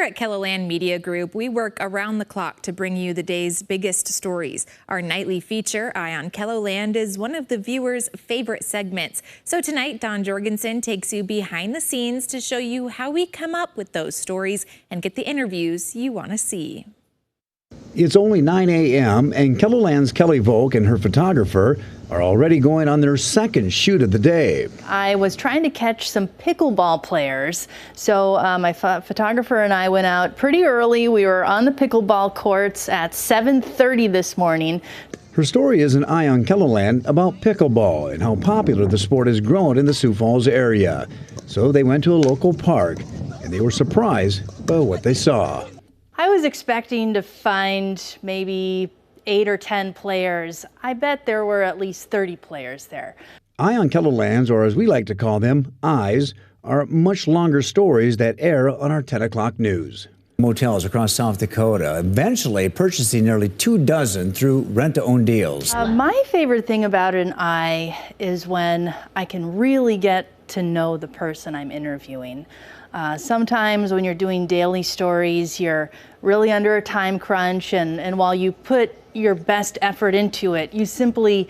at KELOLAND Media Group, we work around the clock to bring you the day's biggest stories. Our nightly feature, Eye on KELOLAND, is one of the viewers' favorite segments. So tonight, Don Jorgensen takes you behind the scenes to show you how we come up with those stories and get the interviews you want to see. It's only 9 a.m. and KELOLAND's Kelly Volk and her photographer are already going on their second shoot of the day. I was trying to catch some pickleball players, so my photographer and I went out pretty early. We were on the pickleball courts at 7:30 this morning. Her story is an Eye on KELOLAND about pickleball and how popular the sport has grown in the Sioux Falls area. So they went to a local park and they were surprised by what they saw. I was expecting to find maybe 8 or 10 players. I bet there were at least 30 players there. Eye on KELOLAND's, or as we like to call them, Eyes, are much longer stories that air on our 10 o'clock news. Motels across South Dakota, eventually purchasing nearly 24 through rent-to-own deals. My favorite thing about an Eye is when I can really get to know the person I'm interviewing. Sometimes when you're doing daily stories, you're really under a time crunch, and while you put your best effort into it, you simply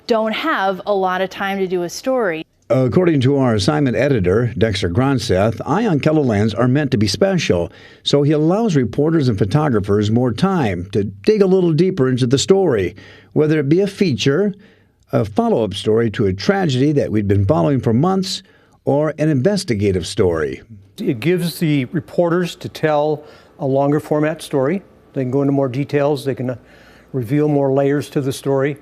don't have a lot of time to do a story. According to our assignment editor, Dexter Gronseth, Eye on KELOLAND's are meant to be special, so he allows reporters and photographers more time to dig a little deeper into the story, whether it be a feature, a follow-up story to a tragedy that we'd been following for months, or an investigative story. It gives the reporters to tell a longer format story. They can go into more details. They can reveal more layers to the story.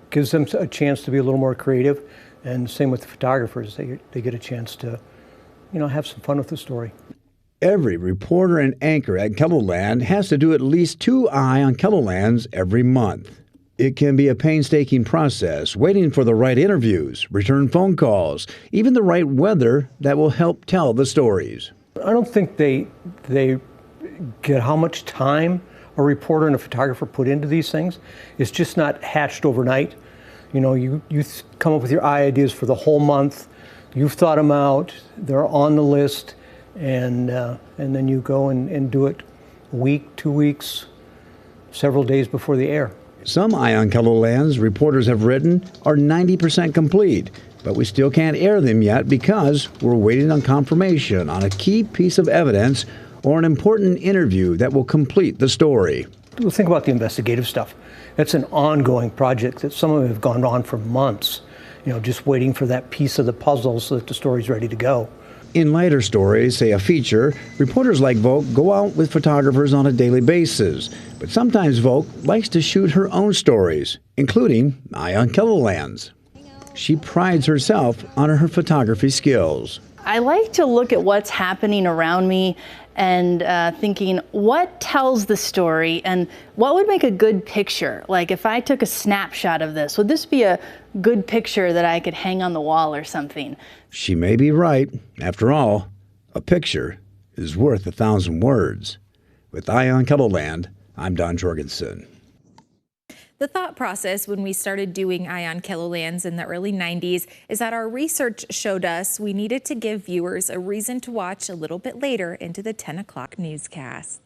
Gives them a chance to be a little more creative. And same with the photographers. They get a chance to, have some fun with the story. Every reporter and anchor at KELOLAND has to do at least 2 Eye on KELOLAND's every month. It can be a painstaking process, waiting for the right interviews, return phone calls, even the right weather that will help tell the stories. I don't think they get how much time a reporter and a photographer put into these things. It's just not hatched overnight. You come up with your eye ideas for the whole month. You've thought them out. They're on the list, and then you go and do it a week, 2 weeks, several days before the air. Some Eye on KELOLAND's reporters have written are 90% complete, but we still can't air them yet because we're waiting on confirmation on a key piece of evidence or an important interview that will complete the story. We'll think about the investigative stuff. It's an ongoing project that some of them have gone on for months, just waiting for that piece of the puzzle so that the story's ready to go. In lighter stories, say a feature, reporters like Volk go out with photographers on a daily basis. But sometimes Volk likes to shoot her own stories, including Eye on KELOLAND's. She prides herself on her photography skills. I like to look at what's happening around me and thinking, what tells the story and what would make a good picture? Like if I took a snapshot of this, would this be a good picture that I could hang on the wall or something? She may be right. After all, a picture is worth 1,000 words. With Eye on KELOLAND, I'm Don Jorgensen. The thought process when we started doing Eye on KELOLAND's in the early 90s is that our research showed us we needed to give viewers a reason to watch a little bit later into the 10 o'clock newscasts.